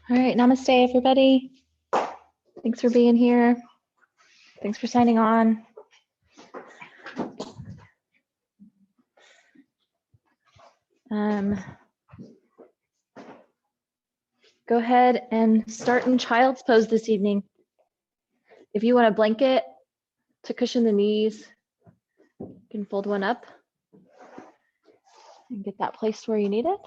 All right, namaste, everybody. Thanks for being here. Thanks for signing on. Go ahead and start in child's pose this evening. If you want a blanket to cushion the knees, you can fold one up and get that placed where you need it.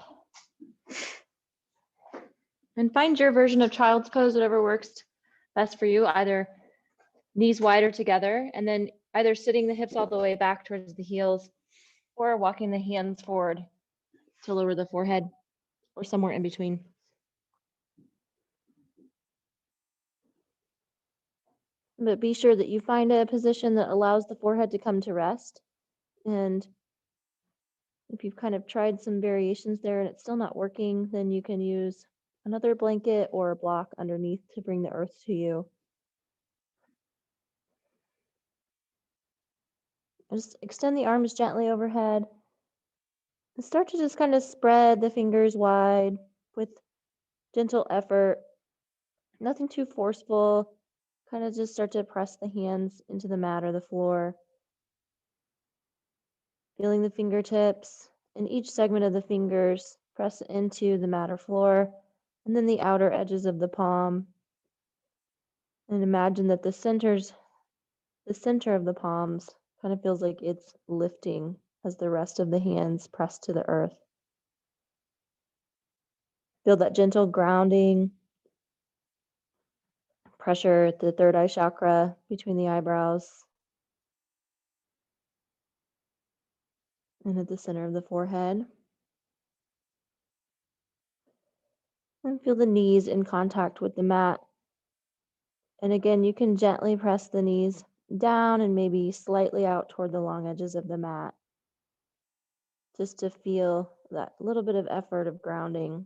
And find your version of child's pose, whatever works best for you, either knees wider together and then either sitting the hips all the way back towards the heels or walking the hands forward to lower the forehead or somewhere in between. But be sure that you find a position that allows the forehead to come to rest. And if you've kind of tried some variations there and it's still not working, then you can use another blanket or a block underneath to bring the earth to you. Just extend the arms gently overhead and start to just kind of spread the fingers wide with gentle effort. Nothing too forceful. Kind of just start to press the hands into the mat or the floor. Feeling the fingertips and each segment of the fingers press into the mat or floor, and then the outer edges of the palm. And imagine that the center of the palms kind of feels like it's lifting as the rest of the hands press to the earth. Feel that gentle grounding, pressure at the third eye chakra between the eyebrows and at the center of the forehead. And feel the knees in contact with the mat. And again, you can gently press the knees down and maybe slightly out toward the long edges of the mat, just to feel that little bit of effort of grounding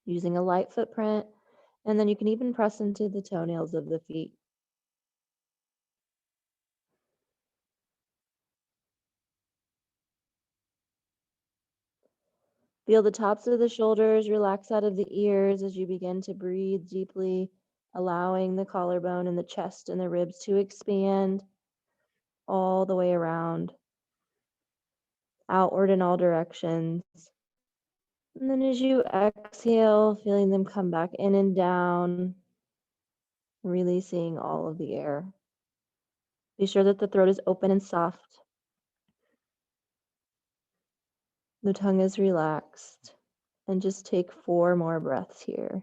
using a light footprint. And then you can even press into the toenails of the feet. Feel the tops of the shoulders relax out of the ears as you begin to breathe deeply, allowing the collarbone and the chest and the ribs to expand all the way around, outward in all directions. And then as you exhale, feeling them come back in and down, releasing all of the air. Be sure that the throat is open and soft. The tongue is relaxed. And just take 4 more breaths here.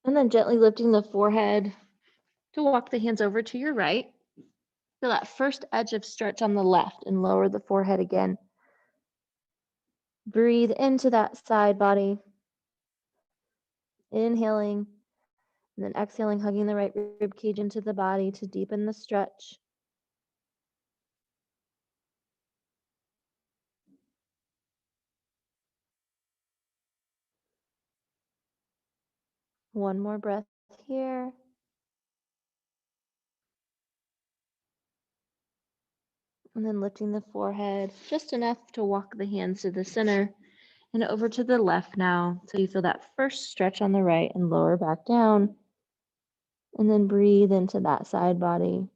And then gently lifting the forehead to walk the hands over to your right. Feel that first edge of stretch on the left and lower the forehead again. Breathe into that side body. Inhaling and then exhaling, hugging the right rib cage into the body to deepen the stretch. One more breath here. And then lifting the forehead just enough to walk the hands to the center and over to the left now. So you feel that first stretch on the right and lower back down. And then breathe into that side body.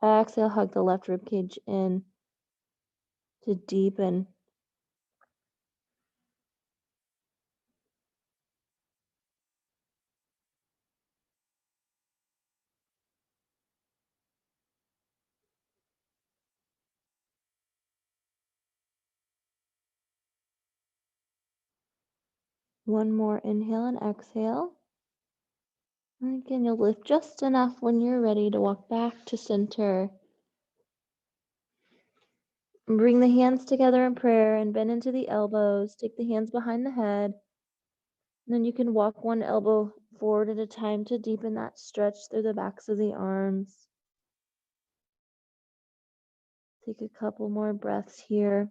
Exhale, hug the left rib cage in to deepen. One more inhale and exhale. And again, you'll lift just enough when you're ready to walk back to center. And bring the hands together in prayer and bend into the elbows. Take the hands behind the head. And then you can walk one elbow forward at a time to deepen that stretch through the backs of the arms. Take a couple more breaths here.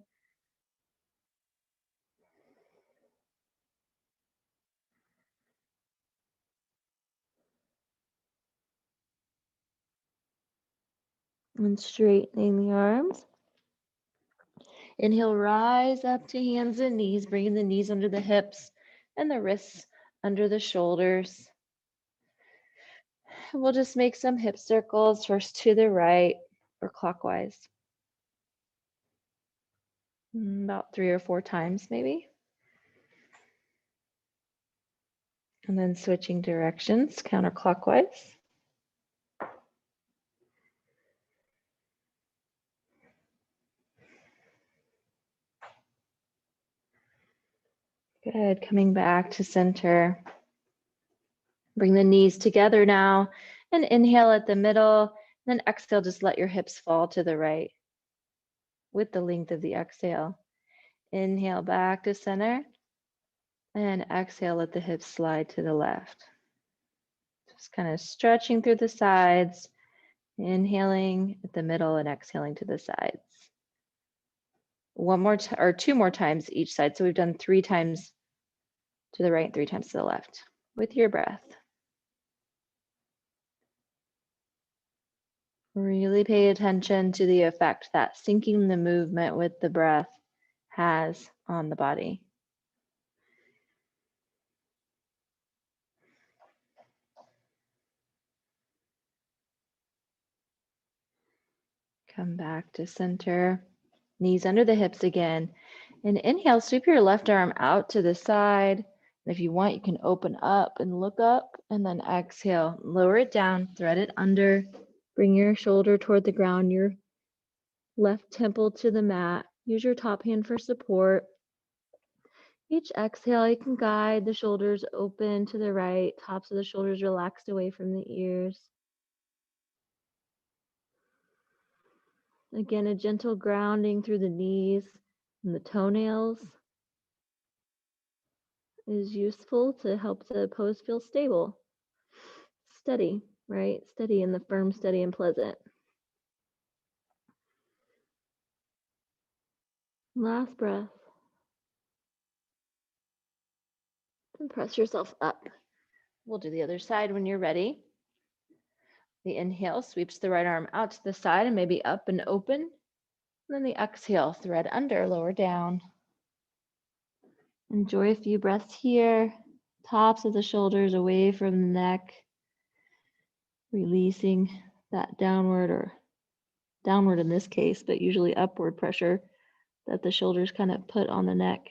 And straightening the arms. Inhale, rise up to hands and knees, bringing the knees under the hips and the wrists under the shoulders. We'll just make some hip circles, first to the right or clockwise. About 3 or 4 times maybe. And then switching directions, counterclockwise. Good, coming back to center. Bring the knees together now and inhale at the middle. Then exhale, just let your hips fall to the right with the length of the exhale. Inhale back to center and exhale, let the hips slide to the left. Just kind of stretching through the sides, inhaling at the middle and exhaling to the sides. One more or 2 more times each side. So we've done 3 times to the right, 3 times to the left with your breath. Really pay attention to the effect that syncing the movement with the breath has on the body. Come back to center, knees under the hips again. And inhale, sweep your left arm out to the side. And if you want, you can open up and look up, and then exhale, lower it down, thread it under, bring your shoulder toward the ground, your left temple to the mat. Use your top hand for support. Each exhale, you can guide the shoulders open to the right, tops of the shoulders relaxed away from the ears. Again, a gentle grounding through the knees and the toenails is useful to help the pose feel stable, steady, right? Steady in the firm, steady and pleasant. Last breath. And press yourself up. We'll do the other side when you're ready. The inhale sweeps the right arm out to the side and maybe up and open. And then the exhale, thread under, lower down. Enjoy a few breaths here. Tops of the shoulders away from the neck. Releasing that downward, or downward in this case, but usually upward pressure that the shoulders kind of put on the neck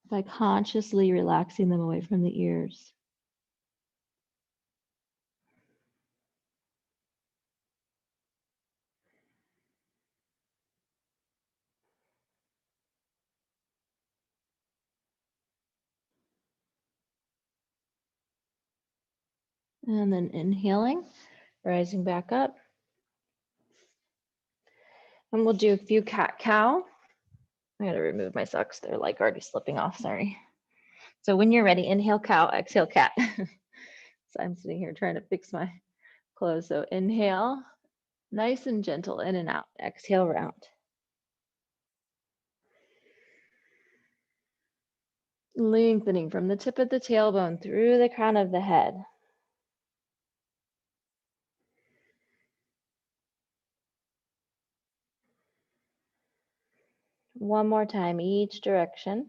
by consciously relaxing them away from the ears. And then inhaling, rising back up. And we'll do a few cat-cow. I gotta remove my socks. They're like already slipping off, sorry. So when you're ready, inhale cow, exhale cat. So I'm sitting here trying to fix my clothes. So inhale, nice and gentle, in and out. Exhale, round. Lengthening from the tip of the tailbone through the crown of the head. One more time, each direction.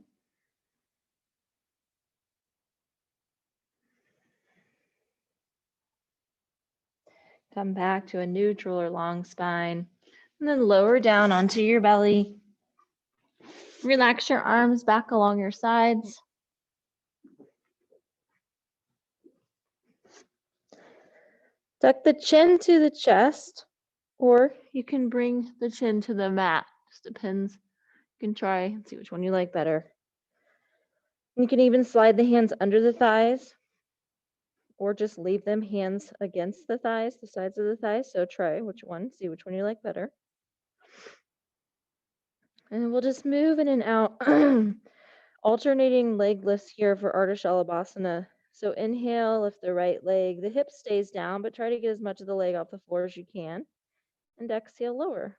Come back to a neutral or long spine. And then lower down onto your belly. Relax your arms back along your sides. Tuck the chin to the chest, or you can bring the chin to the mat. Just depends. You can try and see which one you like better. You can even slide the hands under the thighs or just leave them hands against the thighs, the sides of the thighs. So try which one, see which one you like better. And we'll just move in and out, alternating leg lifts here for Ardha Shalabhasana. So inhale, lift the right leg. The hip stays down, but try to get as much of the leg off the floor as you can. And exhale, lower.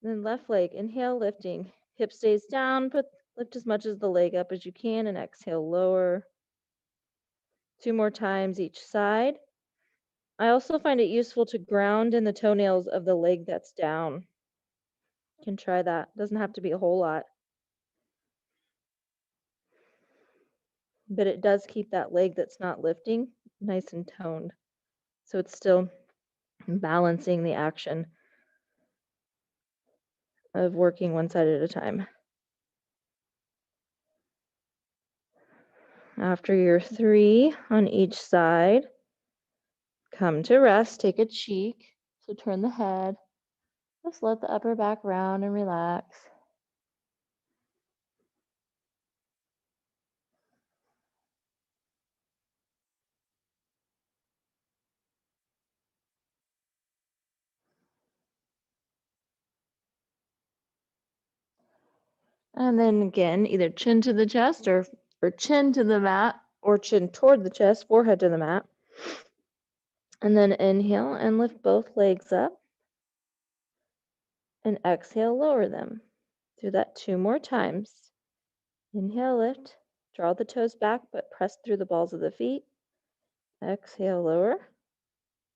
Then left leg, inhale, lifting. Hip stays down, lift as much of the leg up as you can, and exhale, lower. 2 more times each side. I also find it useful to ground in the toenails of the leg that's down. You can try that. Doesn't have to be a whole lot. But it does keep that leg that's not lifting nice and toned. So it's still balancing the action of working one side at a time. After your 3 on each side, come to rest, take a cheek. So turn the head. Just let the upper back round and relax. And then again, either chin to the chest or chin to the mat, or chin toward the chest, forehead to the mat. And then inhale and lift both legs up. And exhale, lower them. Do that 2 more times. Inhale, lift. Draw the toes back, but press through the balls of the feet. Exhale, lower.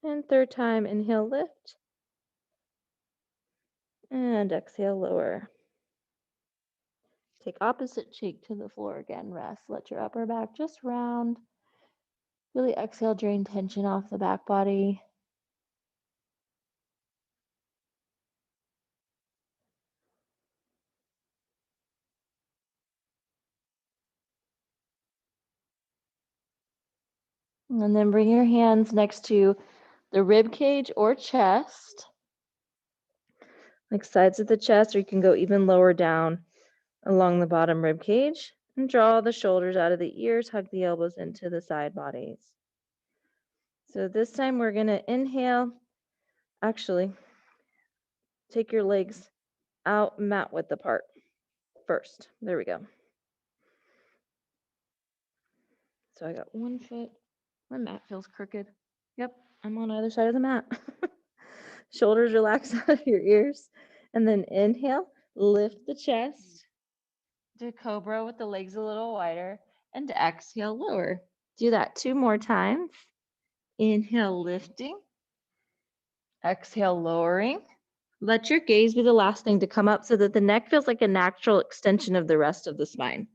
And 3rd time, inhale, lift. And exhale, lower. Take opposite cheek to the floor again. Rest. Let your upper back just round. Really exhale, drain tension off the back body. And then bring your hands next to the rib cage or chest, like sides of the chest, or you can go even lower down along the bottom rib cage and draw the shoulders out of the ears, hug the elbows into the side bodies. So this time we're going to inhale. Actually, take your legs out mat width apart first. There we go. So I got 1 foot. My mat feels crooked. Yep, I'm on either side of the mat. Shoulders relax out of your ears. And then inhale, lift the chest. Do cobra with the legs a little wider. And exhale, lower. Do that 2 more times. Inhale, lifting. Exhale, lowering. Let your gaze be the last thing to come up so that the neck feels like a natural extension of the rest of the spine.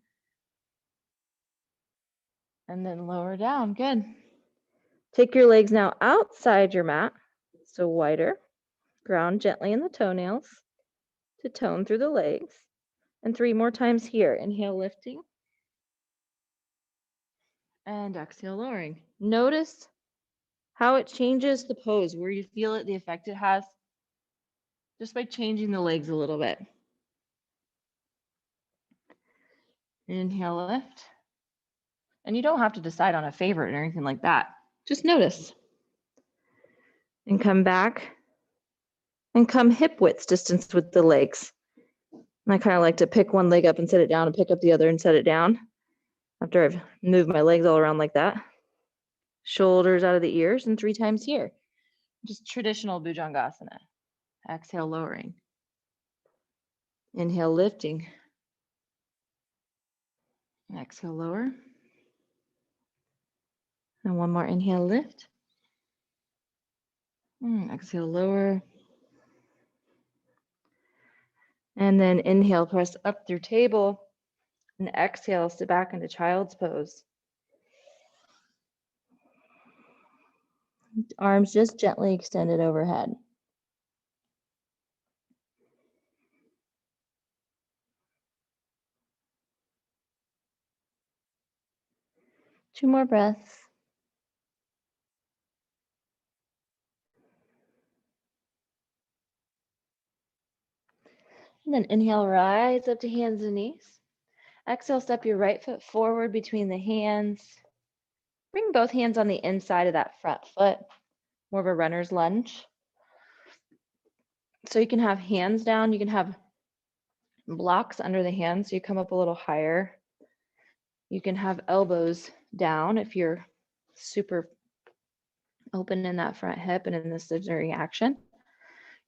And then lower down. Good. Take your legs now outside your mat, so wider. Ground gently in the toenails to tone through the legs. And 3 more times here. Inhale, lifting. And exhale, lowering. Notice how it changes the pose, where you feel it, the effect it has, just by changing the legs a little bit. Inhale, lift. And you don't have to decide on a favorite or anything like that. Just notice. And come back. And come hip width distance with the legs. And I kind of like to pick one leg up and set it down and pick up the other and set it down after I've moved my legs all around like that. Shoulders out of the ears, and 3 times here. Just traditional Bhujangasana. Exhale, lowering. Inhale, lifting. Exhale, lower. And 1 more inhale, lift. Exhale, lower. And then inhale, press up through table. And exhale, sit back into child's pose. Arms just gently extended overhead. Two more breaths. And then inhale, rise up to hands and knees. Exhale, step your right foot forward between the hands. Bring both hands on the inside of that front foot, more of a runner's lunge. So you can have hands down, you can have blocks under the hands, so you come up a little higher. You can have elbows down if you're super open in that front hip and in this during action.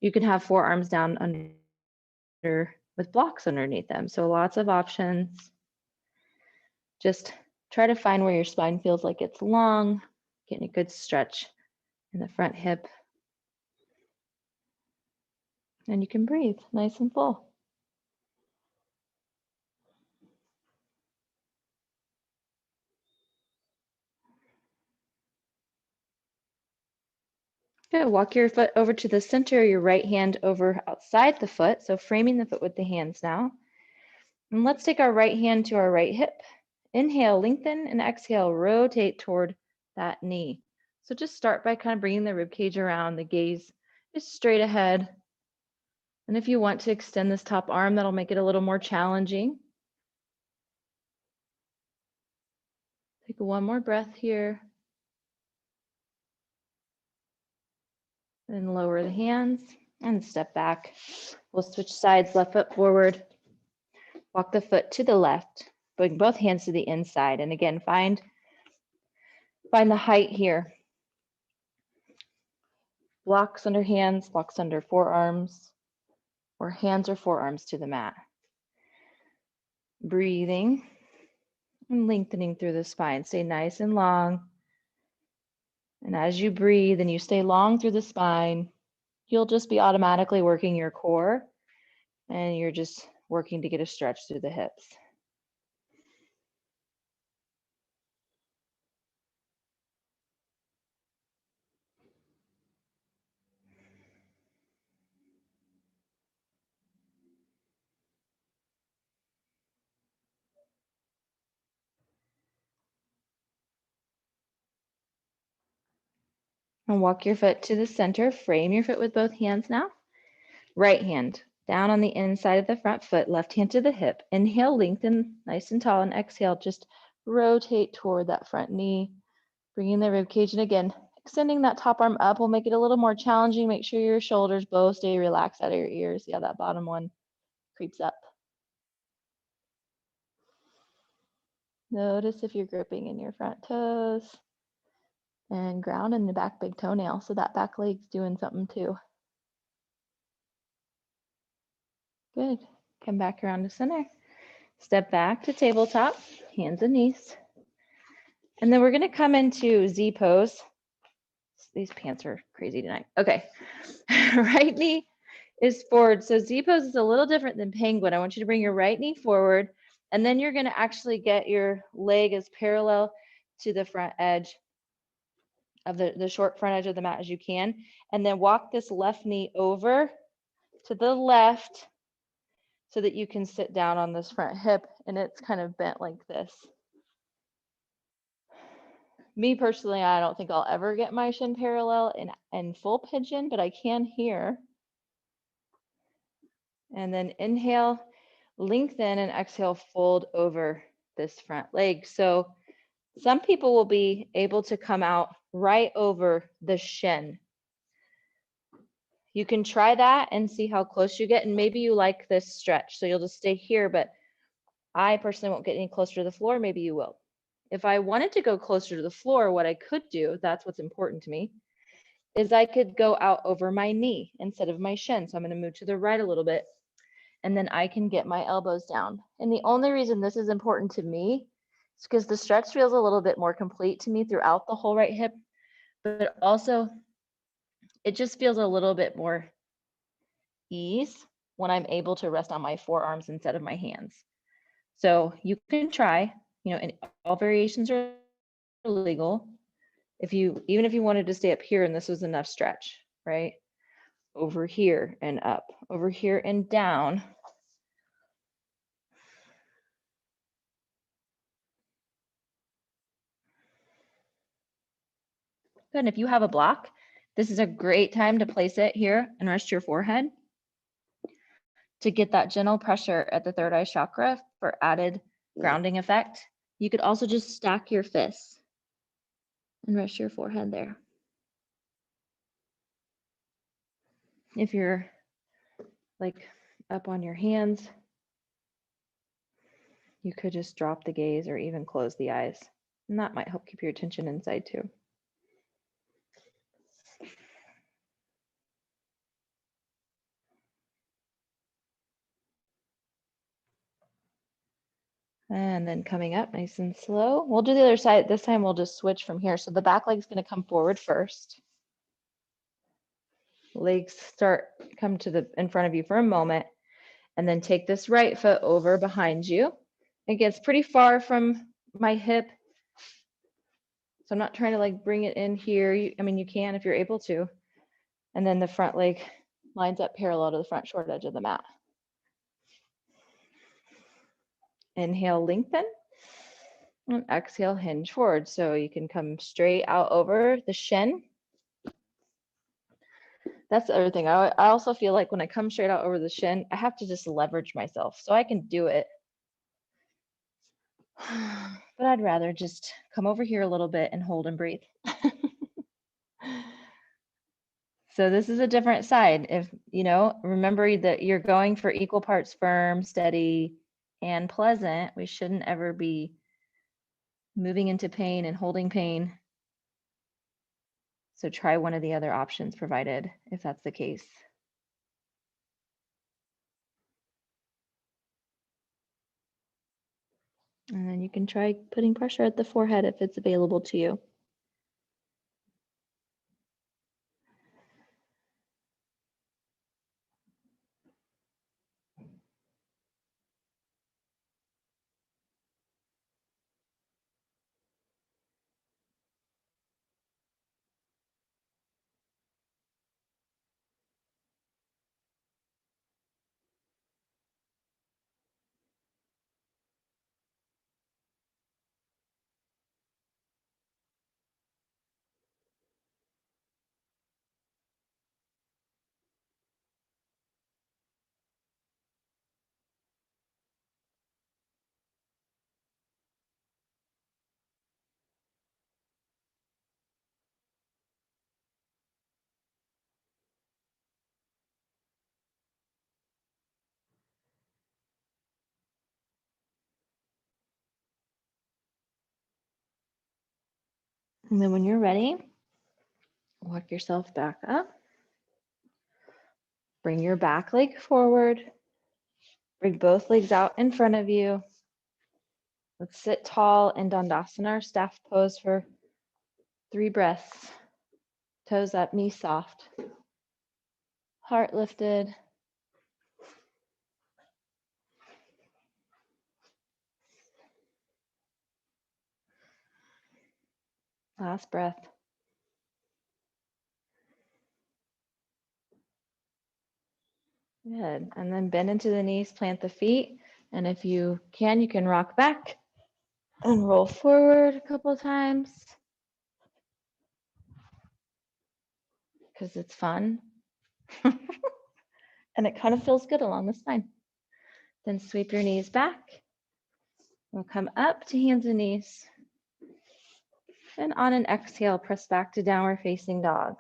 You can have forearms down under with blocks underneath them. So lots of options. Just try to find where your spine feels like it's long, getting a good stretch in the front hip. And you can breathe nice and full. Good. Walk your foot over to the center, your right hand over outside the foot. So framing the foot with the hands now. And let's take our right hand to our right hip. Inhale, lengthen, and exhale, rotate toward that knee. So just start by kind of bringing the rib cage around, the gaze is straight ahead. And if you want to extend this top arm, that'll make it a little more challenging. Take one more breath here. And lower the hands and step back. We'll switch sides, left foot forward. Walk the foot to the left. Bring both hands to the inside. And again, find the height here. Blocks under hands, blocks under forearms, or hands or forearms to the mat. Breathing and lengthening through the spine. Stay nice and long. And as you breathe and you stay long through the spine, you'll just be automatically working your core, and you're just working to get a stretch through the hips. And walk your foot to the center. Frame your foot with both hands now. Right hand down on the inside of the front foot, left hand to the hip. Inhale, lengthen nice and tall, and exhale, just rotate toward that front knee, bringing the rib cage. And again, extending that top arm up will make it a little more challenging. Make sure your shoulders both stay relaxed out of your ears. See how that bottom one creeps up. Notice if you're gripping in your front toes and ground in the back big toenail. So that back leg's doing something too. Good. Come back around to center. Step back to tabletop, hands and knees. And then we're going to come into Z pose. These pants are crazy tonight. Okay. Right knee is forward. So Z pose is a little different than penguin. I want you to bring your right knee forward, and then you're going to actually get your leg as parallel to the front edge of the short front edge of the mat as you can. And then walk this left knee over to the left so that you can sit down on this front hip, and it's kind of bent like this. Me personally, I don't think I'll ever get my shin parallel in full pigeon, but I can here. And then inhale, lengthen, and exhale, fold over this front leg. So some people will be able to come out right over the shin. You can try that and see how close you get, and maybe you like this stretch, so you'll just stay here, but I personally won't get any closer to the floor. Maybe you will. If I wanted to go closer to the floor, what I could do, that's what's important to me, is I could go out over my knee instead of my shin. So I'm going to move to the right a little bit, and then I can get my elbows down. And the only reason this is important to me is because the stretch feels a little bit more complete to me throughout the whole right hip, but also it just feels a little bit more ease when I'm able to rest on my forearms instead of my hands. So you can try, and all variations are legal. Even if you wanted to stay up here and this was enough stretch, right? Over here and up, over here and down. Good. And if you have a block, this is a great time to place it here and rest your forehead to get that gentle pressure at the third eye chakra for added grounding effect. You could also just stack your fists. And rest your forehead there. If you're like up on your hands, you could just drop the gaze or even close the eyes. And that might help keep your attention inside too. And then coming up nice and slow. We'll do the other side. This time we'll just switch from here. So the back leg's going to come forward first. Legs come to the in front of you for a moment, and then take this right foot over behind you. It gets pretty far from my hip, so I'm not trying to like bring it in here. I mean, you can if you're able to. And then the front leg lines up parallel to the front short edge of the mat. Inhale, lengthen. And exhale, hinge forward. So you can come straight out over the shin. That's the other thing. I also feel like when I come straight out over the shin, I have to just leverage myself. So I can do it. But I'd rather just come over here a little bit and hold and breathe. So this is a different side. If, remember that you're going for equal parts firm, steady, and pleasant. We shouldn't ever be moving into pain and holding pain. So try one of the other options provided if that's the case. And then you can try putting pressure at the forehead if it's available to you. And then when you're ready, walk yourself back up. Bring your back leg forward. Bring both legs out in front of you. Let's sit tall in Dandasana, or staff pose, for 3 breaths. Toes up, knees soft. Heart lifted. Last breath. Good. And then bend into the knees, plant the feet. And if you can rock back and roll forward a couple times because it's fun. And it kind of feels good along the spine. Then sweep your knees back. We'll come up to hands and knees. And on an exhale, press back to downward facing dog.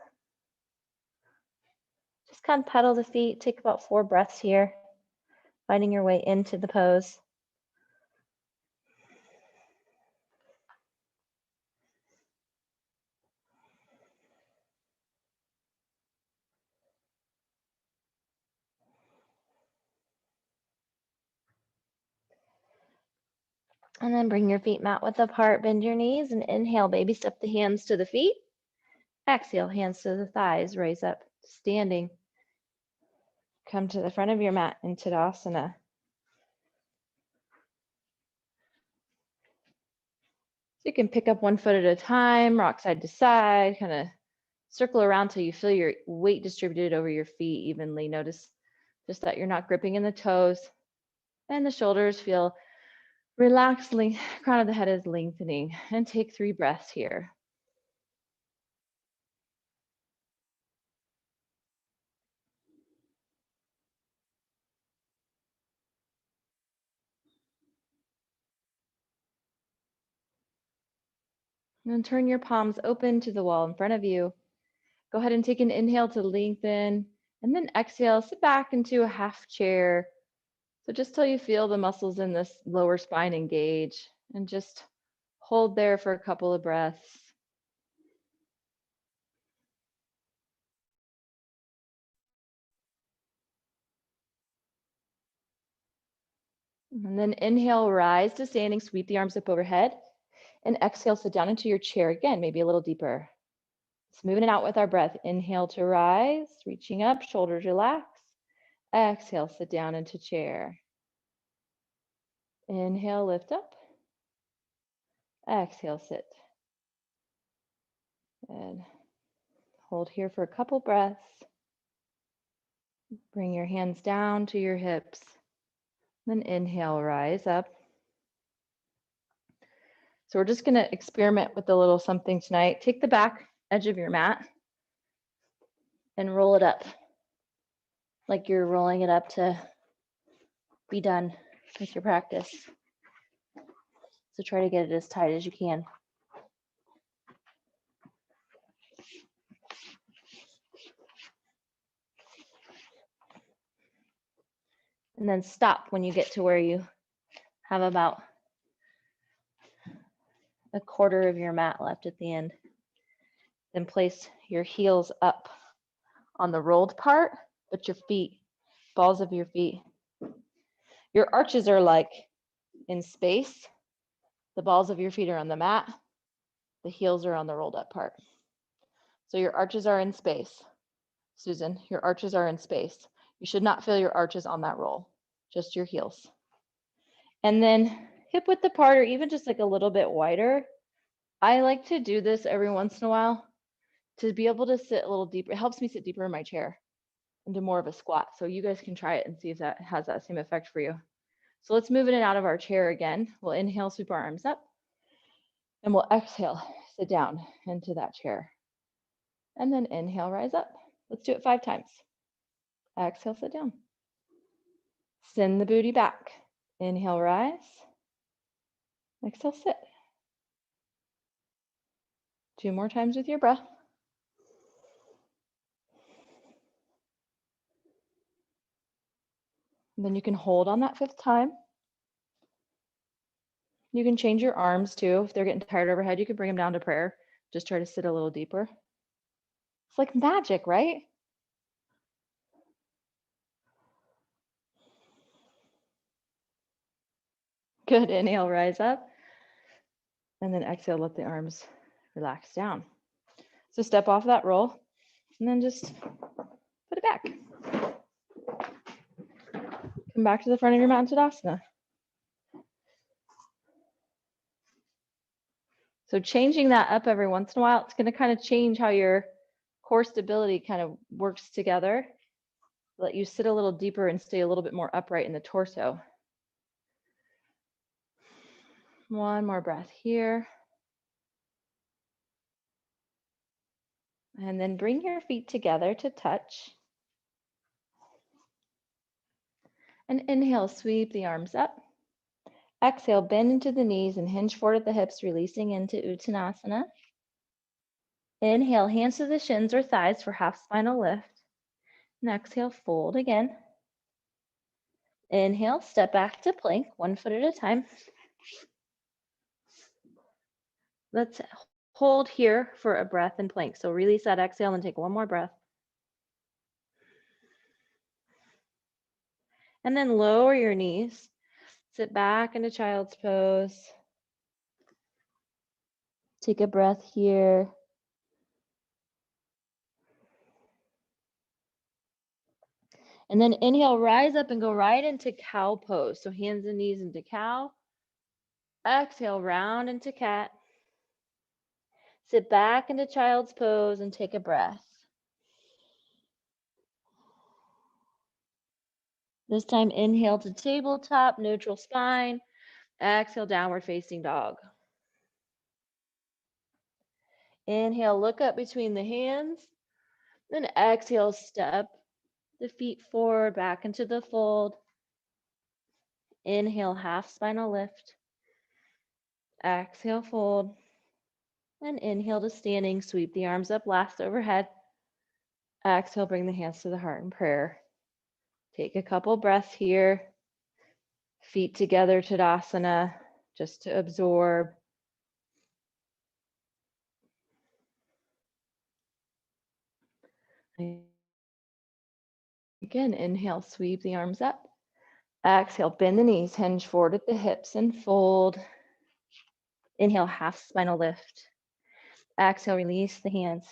Just kind of pedal the feet. Take about 4 breaths here, finding your way into the pose. And then bring your feet mat width apart, bend your knees, and inhale, baby step the hands to the feet. Exhale, hands to the thighs, raise up, standing. Come to the front of your mat in Tadasana. So you can pick up 1 foot at a time, rock side to side, kind of circle around till you feel your weight distributed over your feet evenly. Notice just that you're not gripping in the toes, and the shoulders feel relaxed. Crown of the head is lengthening. And take 3 breaths here. And then turn your palms open to the wall in front of you. Go ahead and take an inhale to lengthen, and then exhale, sit back into a half chair. So just till you feel the muscles in this lower spine engage, and just hold there for a couple of breaths. And then inhale, rise to standing, sweep the arms up overhead, and exhale, sit down into your chair again, maybe a little deeper. Smoothing it out with our breath. Inhale to rise, reaching up, shoulders relax. Exhale, sit down into chair. Inhale, lift up. Exhale, sit. Good. Hold here for a couple breaths. Bring your hands down to your hips. Then inhale, rise up. So we're just going to experiment with a little something tonight. Take the back edge of your mat and roll it up like you're rolling it up to be done with your practice. So try to get it as tight as you can. And then stop when you get to where you have about a quarter of your mat left at the end. Then place your heels up on the rolled part, but your feet, balls of your feet. Your arches are like in space. The balls of your feet are on the mat. The heels are on the rolled up part. So your arches are in space. Susan, your arches are in space. You should not feel your arches on that roll, just your heels. And then hip width apart, or even just like a little bit wider. I like to do this every once in a while to be able to sit a little deeper. It helps me sit deeper in my chair and do more of a squat. So you guys can try it and see if that has that same effect for you. So let's move in and out of our chair again. We'll inhale, sweep our arms up, and we'll exhale, sit down into that chair. And then inhale, rise up. Let's do it 5 times. Exhale, sit down. Send the booty back. Inhale, rise. Exhale, sit. 2 more times with your breath. And then you can hold on that 5th time. You can change your arms too. If they're getting tired overhead, you can bring them down to prayer. Just try to sit a little deeper. It's like magic, right? Good. Inhale, rise up. And then exhale, let the arms relax down. So step off that roll and then just put it back. Come back to the front of your mat in Tadasana. So changing that up every once in a while, it's going to kind of change how your core stability kind of works together. Let you sit a little deeper and stay a little bit more upright in the torso. One more breath here. And then bring your feet together to touch. And inhale, sweep the arms up. Exhale, bend into the knees and hinge forward at the hips, releasing into Uttanasana. Inhale, hands to the shins or thighs for half spinal lift. And exhale, fold again. Inhale, step back to plank, 1 foot at a time. Let's hold here for a breath in plank. So release that exhale and take 1 more breath. And then lower your knees. Sit back into child's pose. Take a breath here. And then inhale, rise up and go right into cow pose. So hands and knees into cow. Exhale, round into cat. Sit back into child's pose and take a breath. This time, inhale to tabletop, neutral spine. Exhale, downward facing dog. Inhale, look up between the hands. Then exhale, step the feet forward, back into the fold. Inhale, half spinal lift. Exhale, fold. And inhale to standing, sweep the arms up last overhead. Exhale, bring the hands to the heart in prayer. Take a couple breaths here. Feet together, Tadasana, just to absorb. Again, inhale, sweep the arms up. Exhale, bend the knees, hinge forward at the hips and fold. Inhale, half spinal lift. Exhale, release the hands.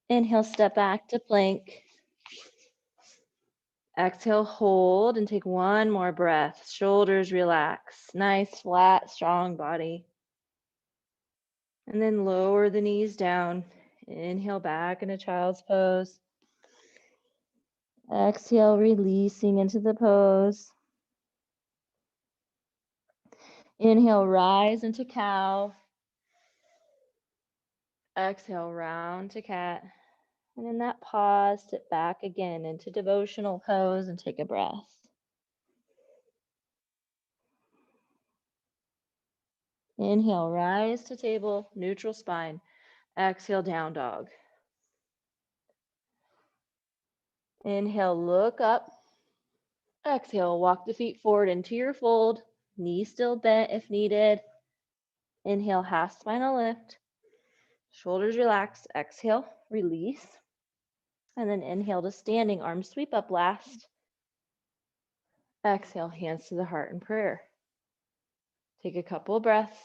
Inhale, step back to plank. Exhale, hold and take one more breath. Shoulders relax. Nice, flat, strong body. And then lower the knees down. Inhale back into child's pose. Exhale, releasing into the pose. Inhale, rise into cow. Exhale, round to cat. And in that pause, sit back again into devotional pose and take a breath. Inhale, rise to table, neutral spine. Exhale, down dog. Inhale, look up. Exhale, walk the feet forward into your fold. Knees still bent if needed. Inhale, half spinal lift. Shoulders relaxed. Exhale, release. And then inhale to standing, arms sweep up last. Exhale, hands to the heart in prayer. Take a couple of breaths.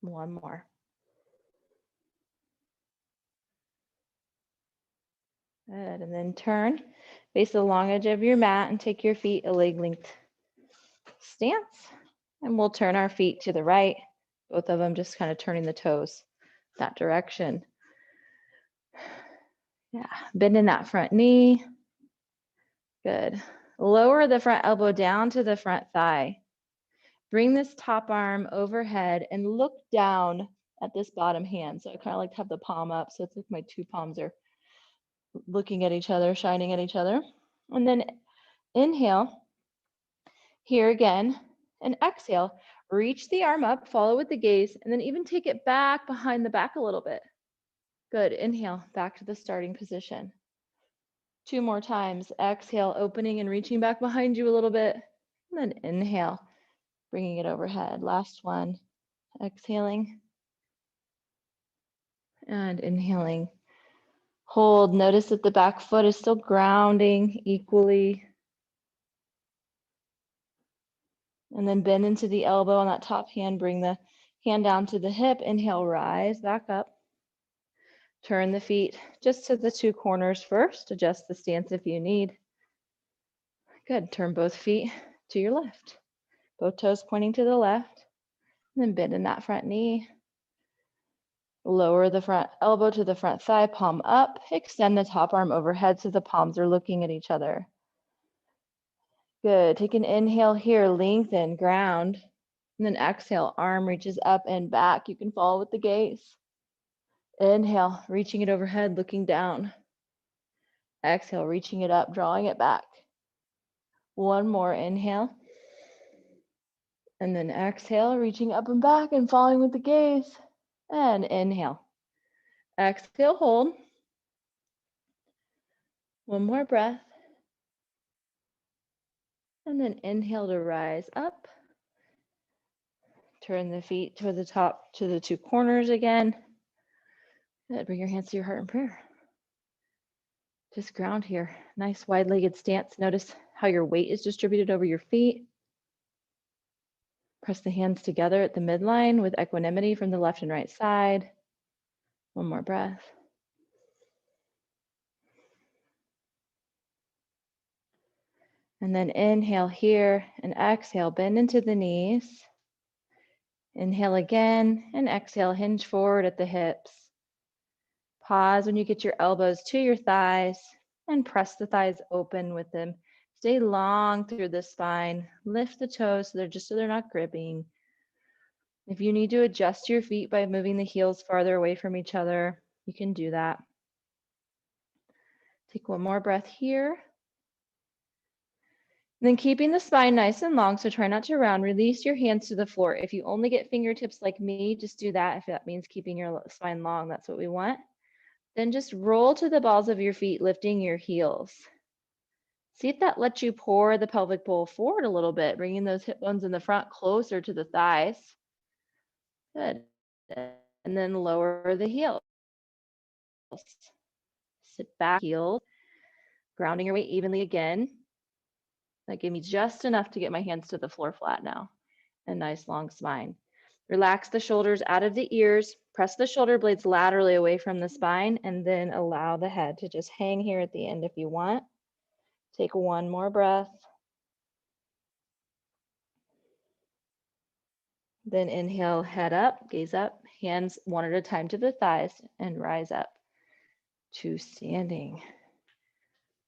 One more. Good. And then turn, face the long edge of your mat and take your feet a leg length stance. And we'll turn our feet to the right, both of them just kind of turning the toes that direction. Yeah, bend in that front knee. Good. Lower the front elbow down to the front thigh. Bring this top arm overhead and look down at this bottom hand. So I kind of like to have the palm up. So it's like my two palms are looking at each other, shining at each other. And then inhale here again, and exhale. Reach the arm up, follow with the gaze, and then even take it back behind the back a little bit. Good. Inhale, back to the starting position. Two more times. Exhale, opening and reaching back behind you a little bit. And then inhale, bringing it overhead. Last one. Exhaling and inhaling. Hold. Notice that the back foot is still grounding equally. And then bend into the elbow on that top hand. Bring the hand down to the hip. Inhale, rise back up. Turn the feet just to the two corners first. Adjust the stance if you need. Good. Turn both feet to your left. Both toes pointing to the left. And then bend in that front knee. Lower the front elbow to the front thigh, palm up. Extend the top arm overhead so the palms are looking at each other. Good. Take an inhale here, lengthen, ground. And then exhale, arm reaches up and back. You can follow with the gaze. Inhale, reaching it overhead, looking down. Exhale, reaching it up, drawing it back. One more inhale. And then exhale, reaching up and back and following with the gaze. And inhale. Exhale, hold. One more breath. And then inhale to rise up. Turn the feet to the top, to the two corners again. Good. Bring your hands to your heart in prayer. Just ground here. Nice wide-legged stance. Notice how your weight is distributed over your feet. Press the hands together at the midline with equanimity from the left and right side. One more breath. And then inhale here and exhale, bend into the knees. Inhale again and exhale, hinge forward at the hips. Pause when you get your elbows to your thighs and press the thighs open with them. Stay long through the spine. Lift the toes so they're not gripping. If you need to adjust your feet by moving the heels farther away from each other, you can do that. Take one more breath here. Then keeping the spine nice and long, so try not to round, release your hands to the floor. If you only get fingertips like me, just do that. If that means keeping your spine long, that's what we want. Then just roll to the balls of your feet, lifting your heels. See if that lets you pour the pelvic bowl forward a little bit, bringing those hip bones in the front closer to the thighs. Good. And then lower the heels. Sit back, heels, grounding your weight evenly again. That gave me just enough to get my hands to the floor flat now. A nice long spine. Relax the shoulders out of the ears. Press the shoulder blades laterally away from the spine, and then allow the head to just hang here at the end if you want. Take one more breath. Then inhale, head up, gaze up, hands one at a time to the thighs, and rise up to standing.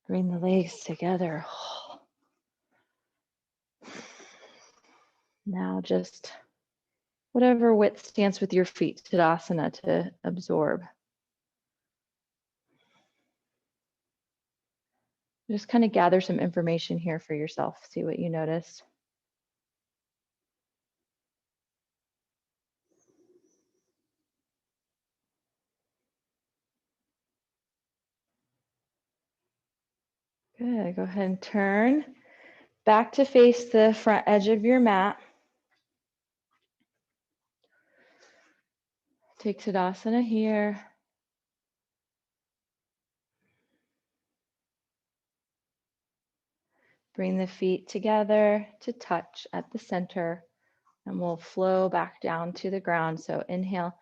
Bring the legs together. Now just whatever width stance with your feet, Tadasana, to absorb. Just kind of gather some information here for yourself. See what you notice. Good. Go ahead and turn back to face the front edge of your mat. Take Tadasana here. Bring the feet together to touch at the center, and we'll flow back down to the ground. So inhale,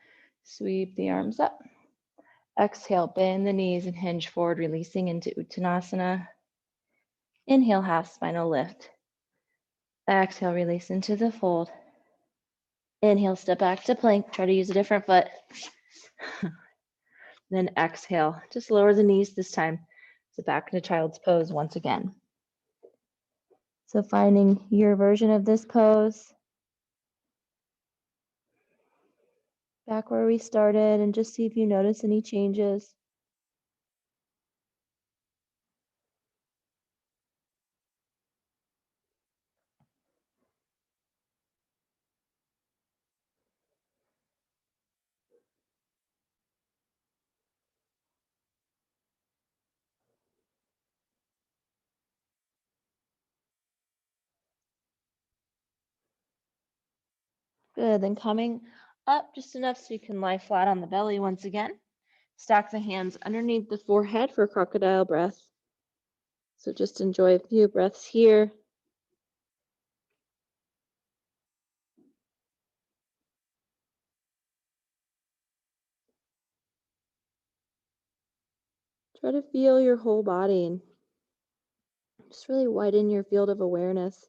sweep the arms up. Exhale, bend the knees and hinge forward, releasing into Uttanasana. Inhale, half spinal lift. Exhale, release into the fold. Inhale, step back to plank. Try to use a different foot. Then exhale, just lower the knees this time. So back into child's pose once again. So finding your version of this pose. Back where we started, and just see if you notice any changes. Good, then coming up just enough so you can lie flat on the belly once again. Stack the hands underneath the forehead for crocodile breath. So just enjoy a few breaths here. Try to feel your whole body and just really widen your field of awareness,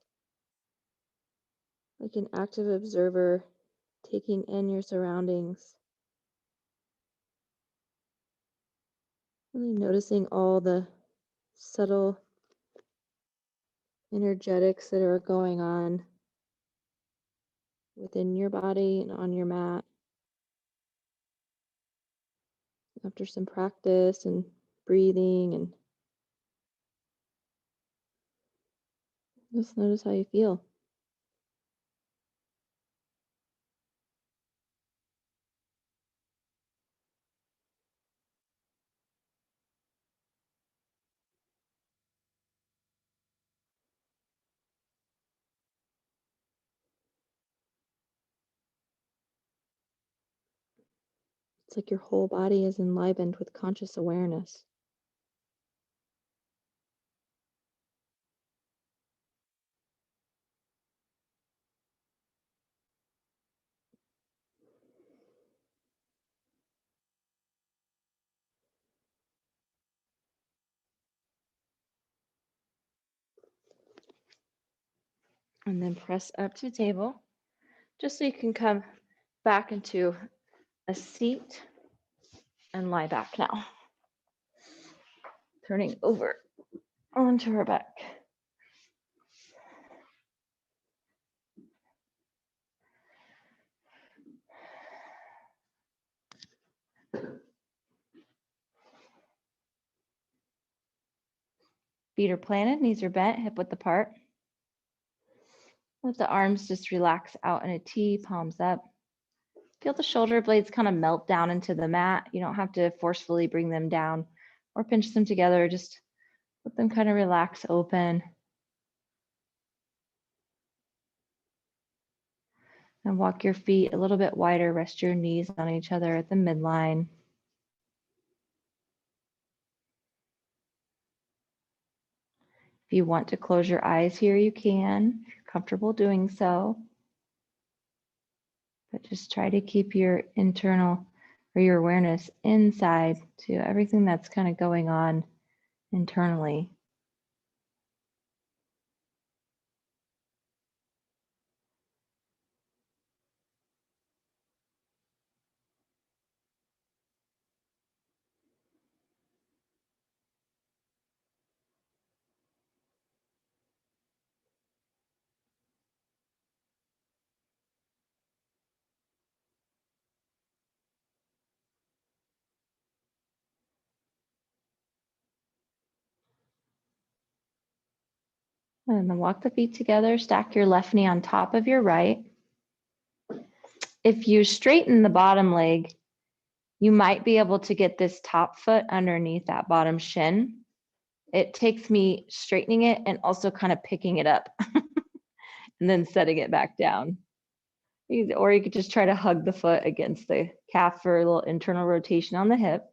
like an active observer taking in your surroundings. Really noticing all the subtle energetics that are going on within your body and on your mat. After some practice and breathing, and just notice how you feel. It's like your whole body is enlivened with conscious awareness. And then press up to table, just so you can come back into a seat and lie back now. Turning over onto her back. Feet are planted, knees are bent, hip width apart. Let the arms just relax out in a T, palms up. Feel the shoulder blades kind of melt down into the mat. You don't have to forcefully bring them down or pinch them together. Just let them kind of relax open. And walk your feet a little bit wider. Rest your knees on each other at the midline. If you want to close your eyes here, you can, if you're comfortable doing so. But just try to keep your internal or your awareness inside to everything that's kind of going on internally. And then walk the feet together, stack your left knee on top of your right. If you straighten the bottom leg, you might be able to get this top foot underneath that bottom shin. It takes me straightening it and also kind of picking it up and then setting it back down. Or you could just try to hug the foot against the calf for a little internal rotation on the hip.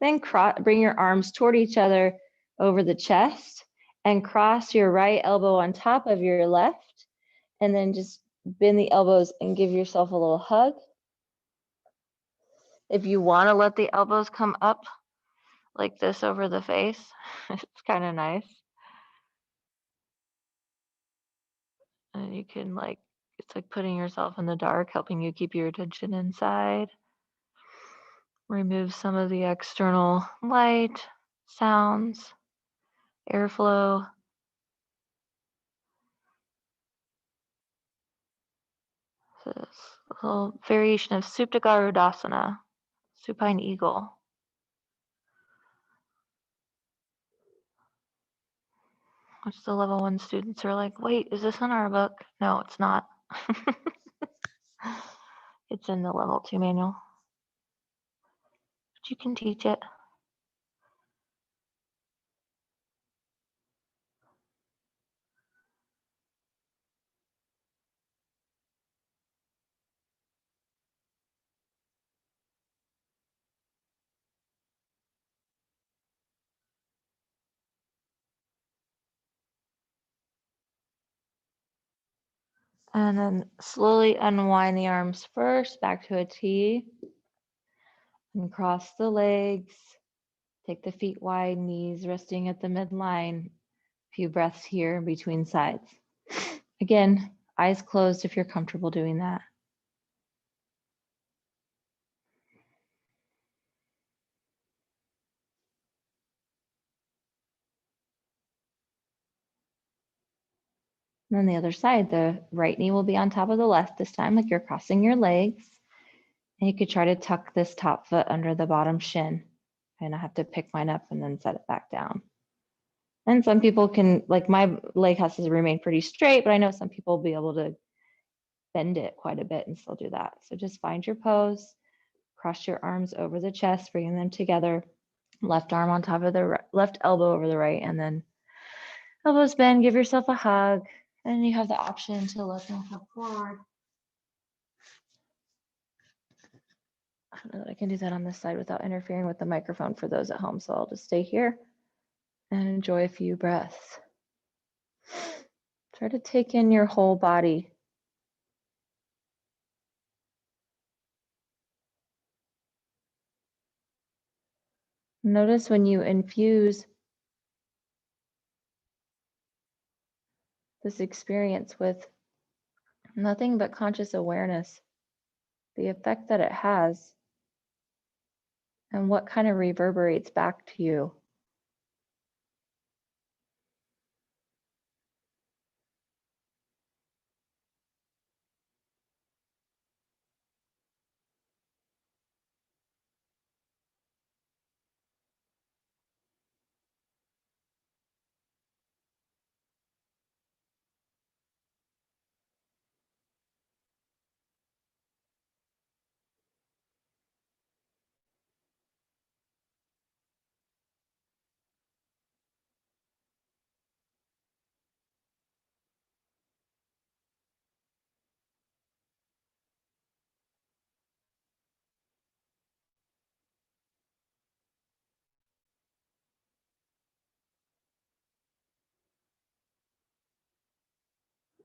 Then bring your arms toward each other over the chest and cross your right elbow on top of your left. And then just bend the elbows and give yourself a little hug. If you want to let the elbows come up like this over the face, it's kind of nice. And you can it's like putting yourself in the dark, helping you keep your attention inside. Remove some of the external light, sounds, airflow. This little variation of Supta Garudasana, supine eagle. Which the level 1 students are like, wait, is this in our book? No, it's not. It's in the level 2 manual. But you can teach it. And then slowly unwind the arms first, back to a T. And cross the legs. Take the feet wide, knees resting at the midline. A few breaths here between sides. Again, eyes closed if you're comfortable doing that. And then the other side, the right knee will be on top of the left this time, like you're crossing your legs. And you could try to tuck this top foot under the bottom shin. And I have to pick mine up and then set it back down. And some people can, like my leg has to remain pretty straight, but I know some people will be able to bend it quite a bit and still do that. So just find your pose, cross your arms over the chest, bringing them together. Left arm on top of the left elbow over the right, and then elbows bend, give yourself a hug. And you have the option to let them come forward. I don't know that I can do that on this side without interfering with the microphone for those at home. So I'll just stay here and enjoy a few breaths. Try to take in your whole body. Notice when you infuse this experience with nothing but conscious awareness, the effect that it has, and what kind of reverberates back to you.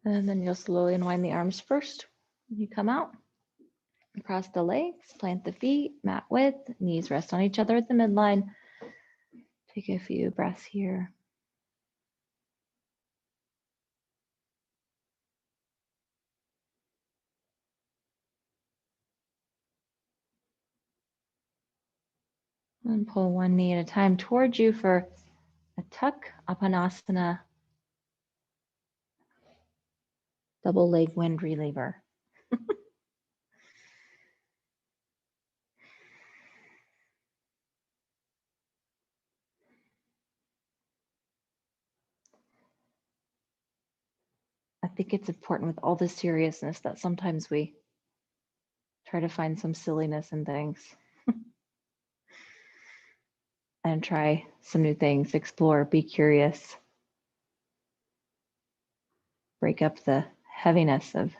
And then you'll slowly unwind the arms first. When you come out, cross the legs, plant the feet, mat width, knees rest on each other at the midline. Take a few breaths here. And pull one knee at a time towards you for a tuck, Apanasana, double leg wind reliever. I think it's important with all the seriousness that sometimes we try to find some silliness in things and try some new things, explore, be curious, break up the heaviness of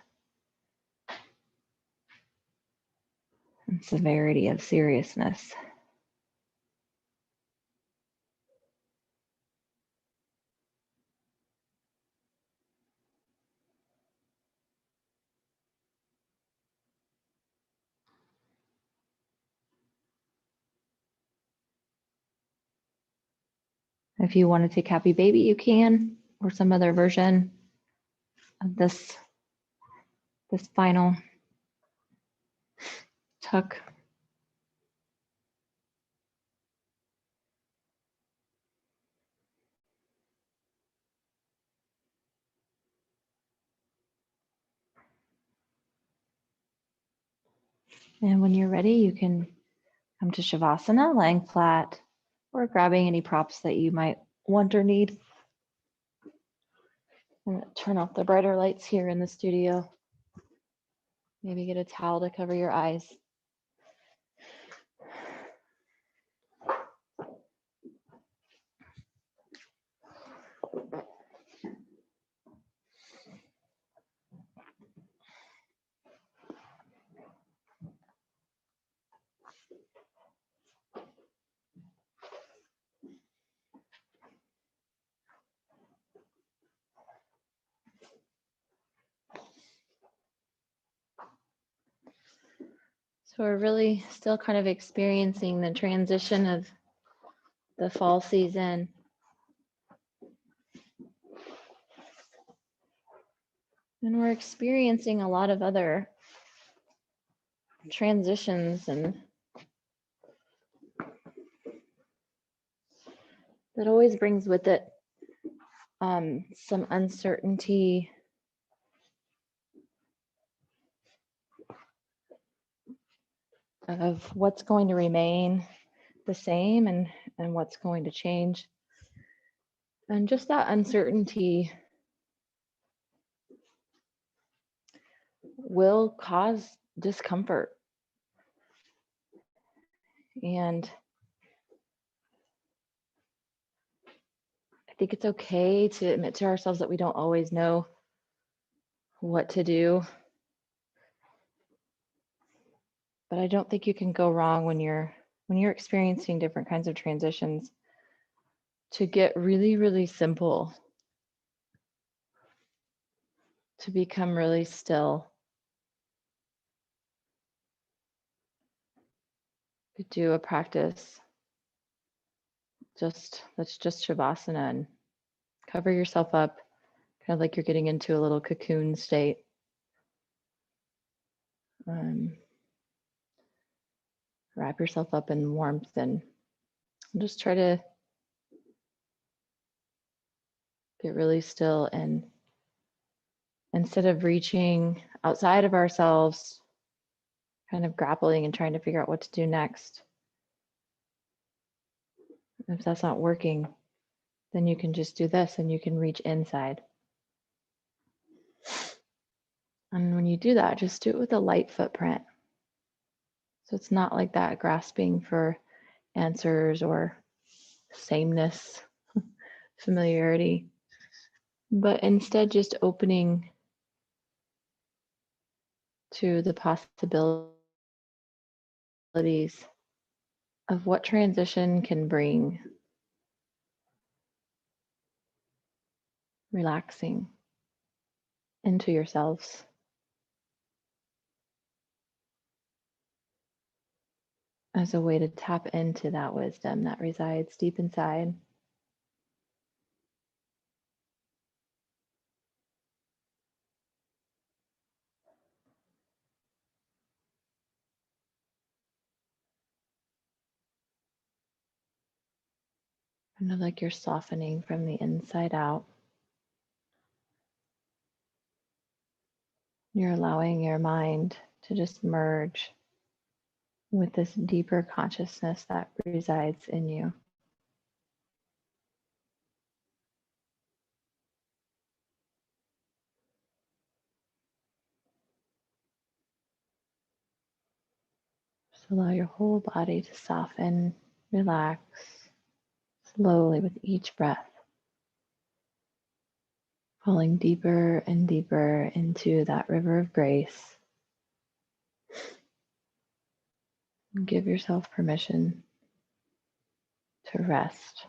and severity of seriousness. If you want to take Happy Baby, you can, or some other version of this final tuck. And when you're ready, you can come to Shavasana, lying flat, or grabbing any props that you might want or need. And turn off the brighter lights here in the studio. Maybe get a towel to cover your eyes. So we're really still kind of experiencing the transition of the fall season. And we're experiencing a lot of other transitions and that always brings with it some uncertainty, of what's going to remain the same and what's going to change. And just that uncertainty will cause discomfort. And I think it's okay to admit to ourselves that we don't always know what to do. But I don't think you can go wrong when you're experiencing different kinds of transitions to get really, really simple, to become really still, to do a practice that's just Shavasana, and cover yourself up, kind of like you're getting into a little cocoon state. Wrap yourself up in warmth and just try to get really still, and instead of reaching outside of ourselves, kind of grappling and trying to figure out what to do next. If that's not working, then you can just do this and you can reach inside. And when you do that, just do it with a light footprint. So it's not like that grasping for answers or sameness, familiarity, but instead just opening to the possibilities of what transition can bring. Relaxing, into yourselves. As a way to tap into that wisdom that resides deep inside. Kind of like you're softening from the inside out. You're allowing your mind to just merge with this deeper consciousness that resides in you. Just allow your whole body to soften, relax slowly with each breath, falling deeper and deeper into that river of grace. And give yourself permission to rest.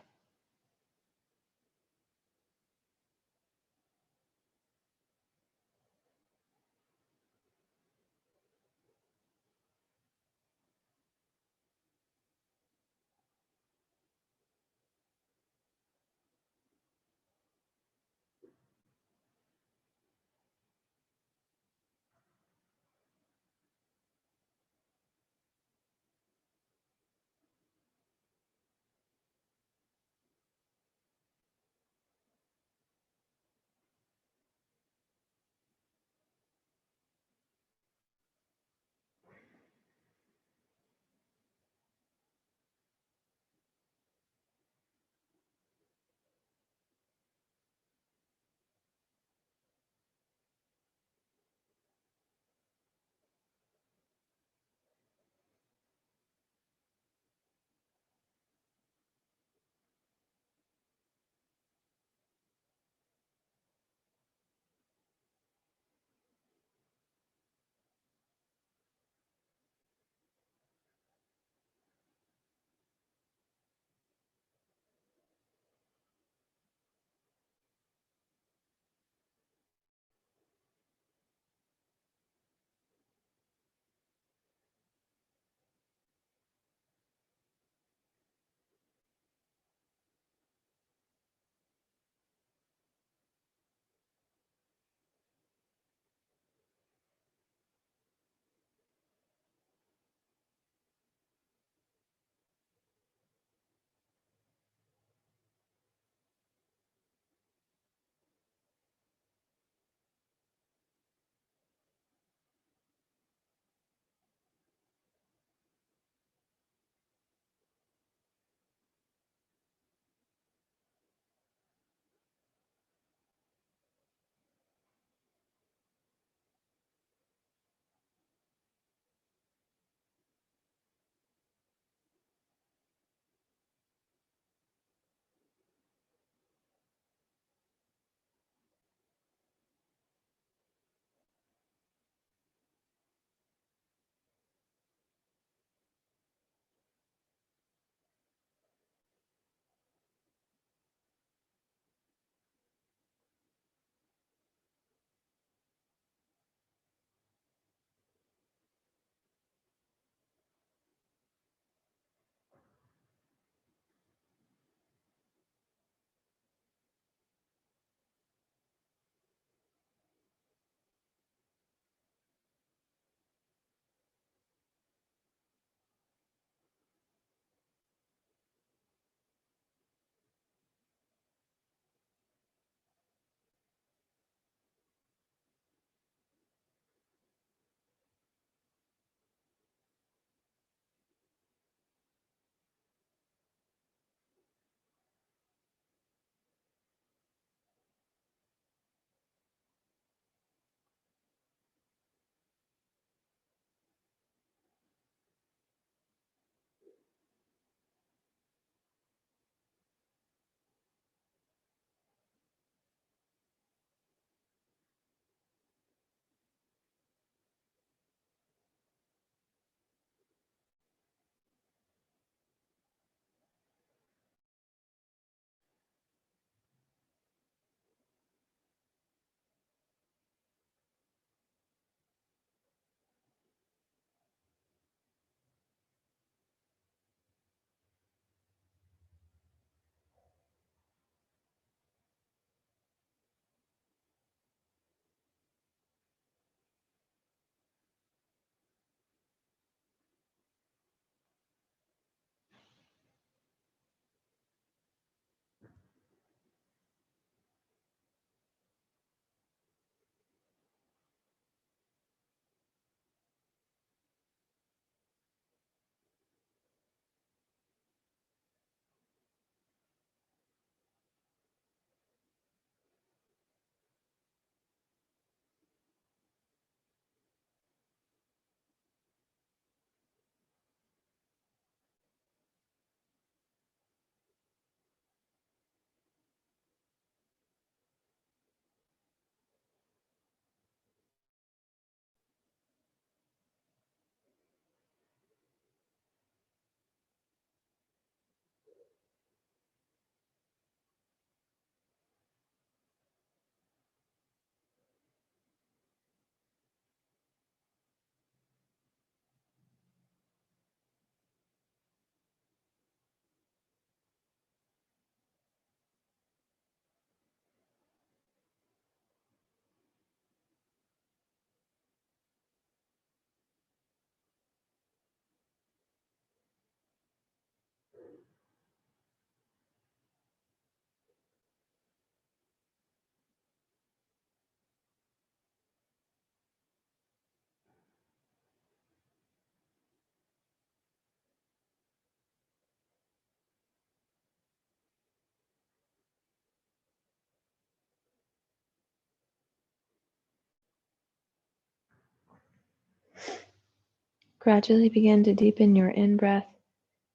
Gradually begin to deepen your in-breath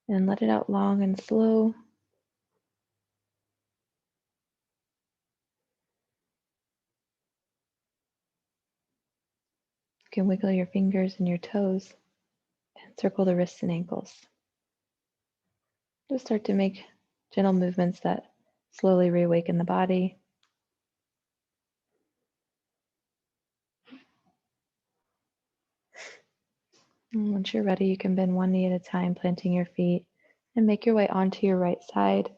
and let it out long and slow. You can wiggle your fingers and your toes and circle the wrists and ankles. Just start to make gentle movements that slowly reawaken the body. And once you're ready, you can bend one knee at a time, planting your feet, and make your way onto your right side.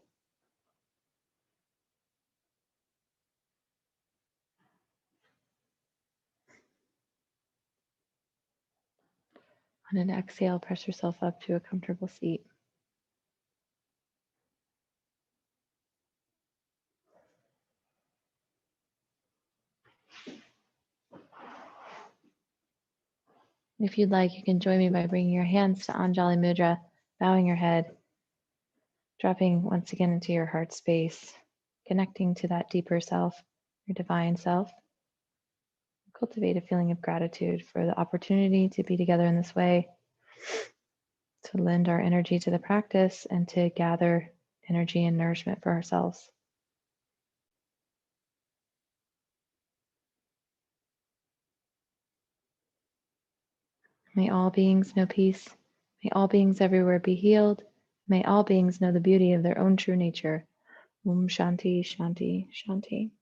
On an exhale, press yourself up to a comfortable seat. If you'd like, you can join me by bringing your hands to Anjali Mudra, bowing your head, dropping once again into your heart space, connecting to that deeper self, your divine self. Cultivate a feeling of gratitude for the opportunity to be together in this way, to lend our energy to the practice, and to gather energy and nourishment for ourselves. May all beings know peace. May all beings everywhere be healed. May all beings know the beauty of their own true nature. Om Shanti, Shanti, Shanti.